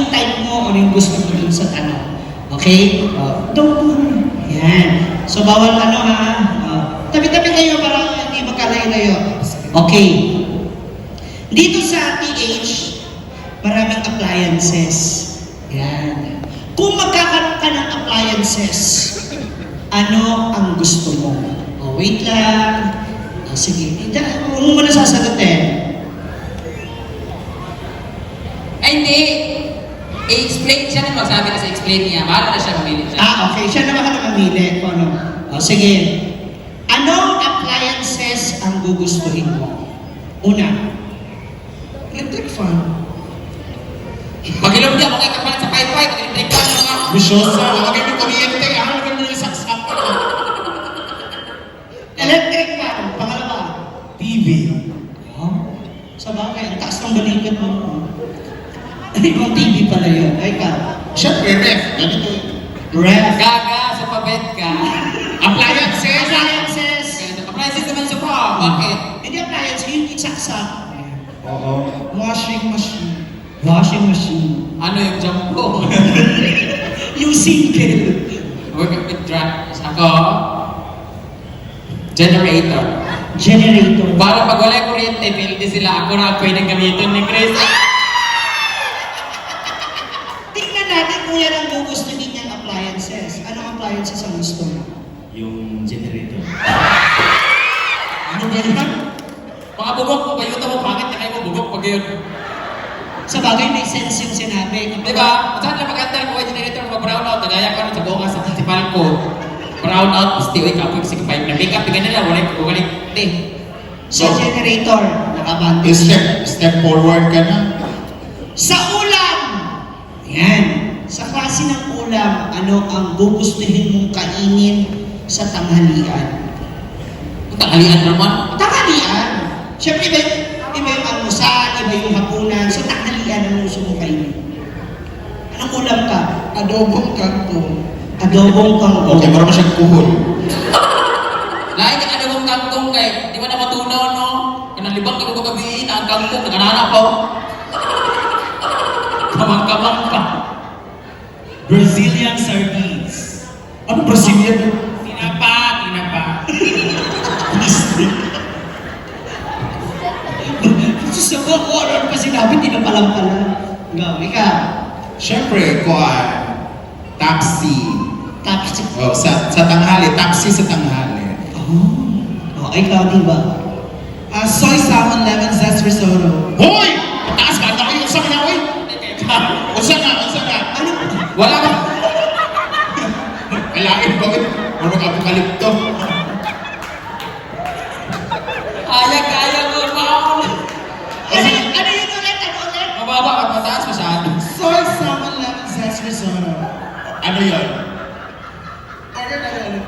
yung type mo, ano yung gusto mo dun sa tanong. Okay? Yan. So, bawal ano ha? Tabi-tabi kayo para hindi magkalayo-layo. Okay. Dito sa TH, maraming appliances. Yan. Kung magkakaroon ka ng appliances, ano ang gusto mo? Wait lang. Sige. Huwag mo muna sasagutin. Ay, hindi. I-explain siya na magsabi na sa explain niya. Bahala na siya mamili siya. Okay. Siya naman ka mamili. Ano? Sige. Anong appliances ang gugustuhin mo? Una, electric fan. Mag-ilong niya, kung kapalit sa pi-fi, mag-electric fan lang ako. Bisyosa. Lagay mo kuryente. Lagay mo yung saksak. Electric fan. Pangalawa, TV. Sa bagay, ang taas ng balikat mo. Ibang TV pala yun. Ay ka. Siyempre, ref. Ganito. Ref. Gaga, sa pabed ka. Appliances. Appliances. Appliances naman siya po. Bakit? Hindi appliances, yung saksak. Oo. Washing machine. Washing machine. Ano yung jumbo? Yung single. Work with drugs. Ako, generator. Generator. Para pag wala yung kuryente, pildi sila. Ako na pwedeng gamitin ni Chris. Tingnan natin kung yan ang gugustuhin niyang appliances. Anong appliances ang gusto mo? Yung generator. Ano ba yan? Mga bugok mo, bayuta mo, bakit na kayo mo bugok pag yun? Sa bagay, may sense yung sinabi. Di ba? Saan na mag-antal ko generator mga brown out? Nagaya ka rin sa bukas sa principal ko. Brown out, gusti, uy, kapoy, sige, five na make up, tingnan nila, wala, di. So, generator, nakabante. Step forward ka na. Sa ulam! Yan. Sa klase ng ulam, ano ang gugustuhin mong kainin sa tanghalian? Tanghalian naman. Tanghalian! Siyempre, iba yung almusal, iba yung hapunan. So, tanghalian ang gusto mong kainin. Anong ulam ka? Adobong kangkong. Adobong kangkong. Okay, marami siyang kuhol. Lain ka ano mong kangkong kay, di ba na matunaw, no? Kanalibang ka ko gabihin, ang kangkong, naganana ko. Kamang-kamang pa. Brazilian sardines. Ano Brazilian? Tinapa. Sa ko, ano pa sinabi, di na palang-palang. Ikaw. Siyempre, kuhan. Taxi. Tapos, Oh, sa tanghali. Taxi sa tanghali. ikaw, di ba? Soy salmon lemon zest risotto. Hoy! Taas ba? Ako yung sa kanya, hoy! Unsa na? Ano? Wala ka. Kailangan ba? Marunong apokalipto. Kaya mo pa. Ano yun ulit? Mababa at mataas masyado. Soy salmon lemon zest risotto. Ano yun? Order na ulit.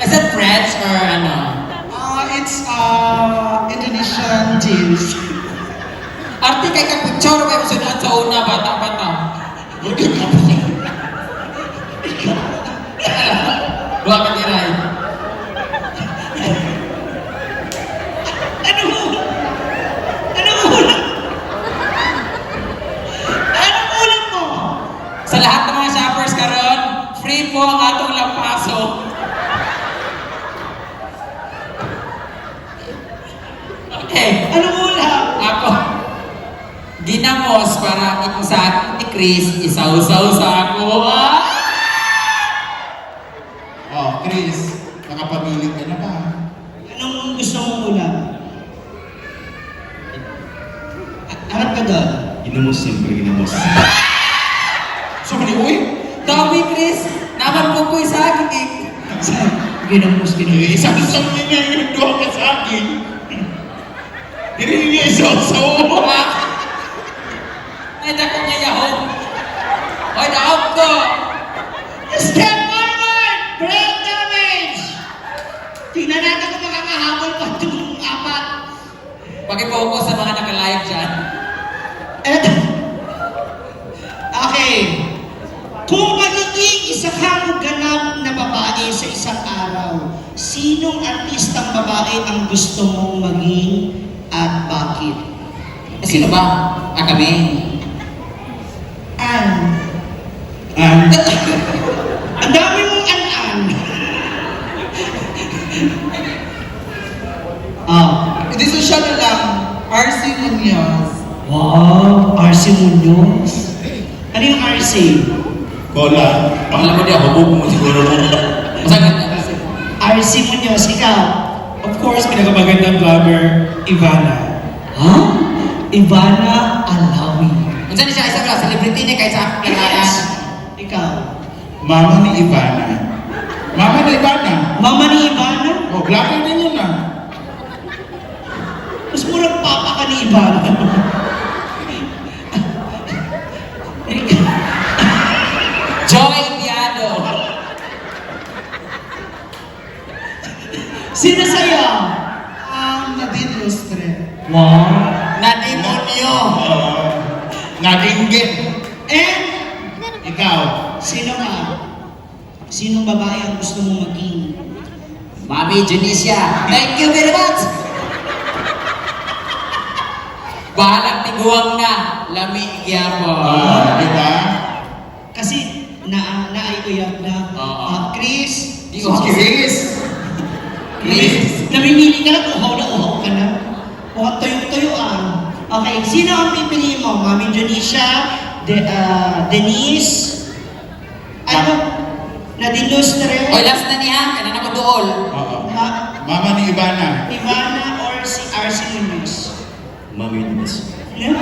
Is it French or ano? It's Indonesian dish. Arte kay kapitsor ba yung sunod sa una, bata-bata. Order ka po. Buha ka kiray. Ano mo? Anong ulam mo? Sa lahat ng mga shoppers karon, free po ang atong lampaso. Okay. Anong ulam? Ako, ginamos para kung sa akin ni Chris, isaw-saw sa ako. Oh, Chris, nakapamili ka na ba? Anong gusto mong ulam? Harap ka doon. Ginamos, siyempre ginamos. So, mali, uy! Dami, Chris. Naman po po sa akin eh. Ginamos. Isang niya yung doon ka sa akin. Hindi niya isaw-saw. Ay, dako niya yahon. Hoy, naog ko. Step forward! Brain damage! Tingnan natin kung makakahabol pa itong apat. Pag-focus sa mga naka-live dyan. Eto. Okay. Kung magiging isa kang ganap na babae sa isang araw, sinong artistang babae ang gusto mong maging at bakit? Sino ba? Kami. And, Ang dami mong an-an. hindi so siya na lang, RC Munoz. Wow, RC Munoz. Ano yung RC? Bola. Alam mo di ako, bubo mo siguro mo. Masagad na kasi. RC Munoz, ikaw. Of course, pinakamagandang vlogger, Ivana. Ha? Ivana Alawi. Minsan siya isang celebrity niya kahit sa kailangan. Ikaw. Mama ni Ivana. Mama ni Ivana. Mama ni Ivana? Oh, vlogger din yun ah. Mas murang papa ka ni Ivana. Joy Piado. Sino sa'yo? Nadine Lustre. Wow. Nadimonyo. Nadinggit. And, Ikaw. sino ka? Sinong babae ang gusto mong maging? Mami Junicia. Thank you very much. Bahalang tiguang na. Lami Giapo. Diba? Kasi, naayuyab na. Oo. Chris, Di ko Kiris. Chris. namimili ka na, uhaw ka na. Mukhang tuyo-tuyuan. Okay, sino ang pipiliin mo? Mami Junicia, Denise, ano? Nadine Lustre, Oy, last na niya. Kanan ako dool. Oo. Mama ni Ivana. Ivana, or si RC Munoz? Mami Ivana. Yeah?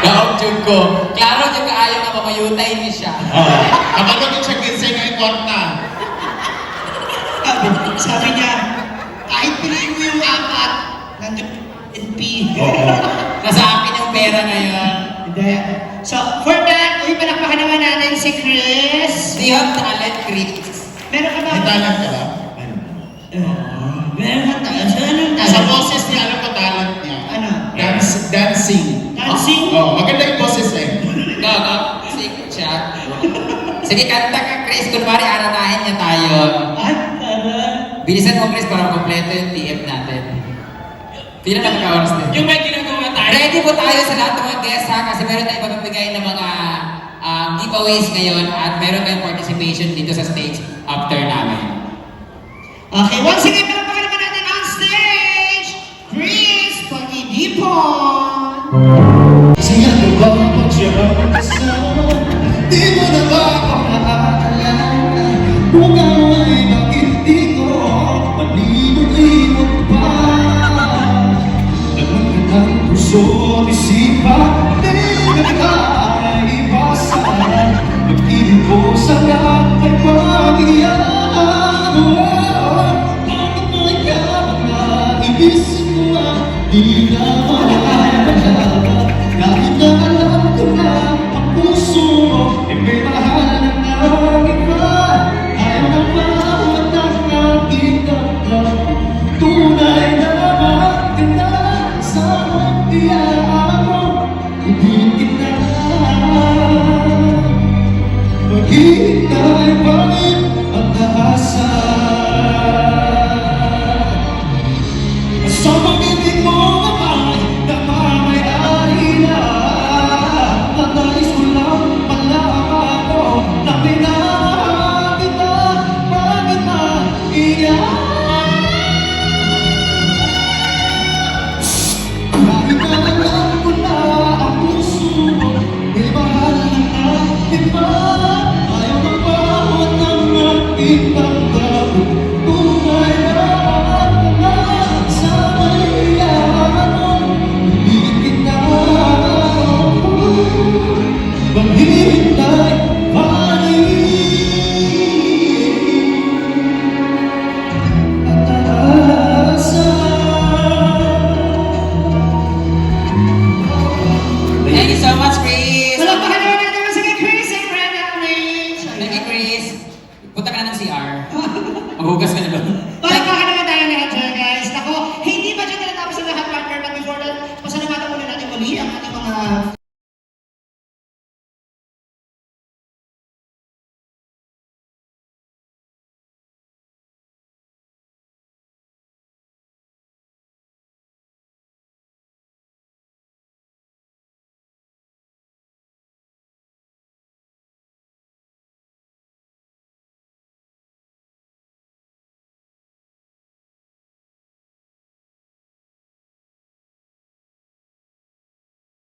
Daog jud ko. Klaro jud kaayo nga mamayutay ni siya. Oo. Kapag ko siya ginseng ay kwarta. Sabi niya, kahit piliin mo yung apat, nandiyo NP. Oo. Nasa akin yung pera ngayon. Hindi. So, for that, palakpakan naman natin si Chris. Do you have talent, Chris? Meron ka ba? May talent ka ba? Meron ka talent. So, anong Sa talent? boses niya, alam ko talent niya. Ano? Dancing. Dancing? Oh, maganda yung boses eh. No. Sige, siya. Sige, kanta ka, Chris. Kunwari, aranahin niya tayo. Ay, tara. Bilisan mo, Chris, para kompleto yung TF natin. Pila na magka-oras din. Yung may ginagawa tayo. Ready po tayo sa lahat ng mga guests ha, kasi meron tayong magbibigay ng mga giveaways ngayon at meron tayong participation dito sa stage after namin. Okay, once again, palakpakan naman natin on stage, Chris Pagidipon. Siya ko ba pagsyarap kasama? Di mo na ba ako naaalala? Kung ako ay bakit di ko malimot-limot pa? Naman ka ng puso at isipan, di na kita naibasa. Pag-ibig ko sana ay pag-iyan. Bakit mo ikaw ang naibis mo di na maalala? Kahit na alam ko na ang puso mo ay may mahal ng iba. Ayaw na bawat ang nakita ka. Tunay na maganda sa magtiyaan mo. Ibig kita. Maghihintay pa rin ang taasa. Sa pag-ibig mo naman na mamayari na. Nais ko lang malaman mo na minahal kita. Bakit maiyak? Kahit na alam ko na ang puso mo may mahal ng iba. Ayaw ng bawat ng nakitang tao. Tunay na maganda sa kailangan mo. Ibig kita. Maghihintay pa rin at aasa. Thank you so much, Chris.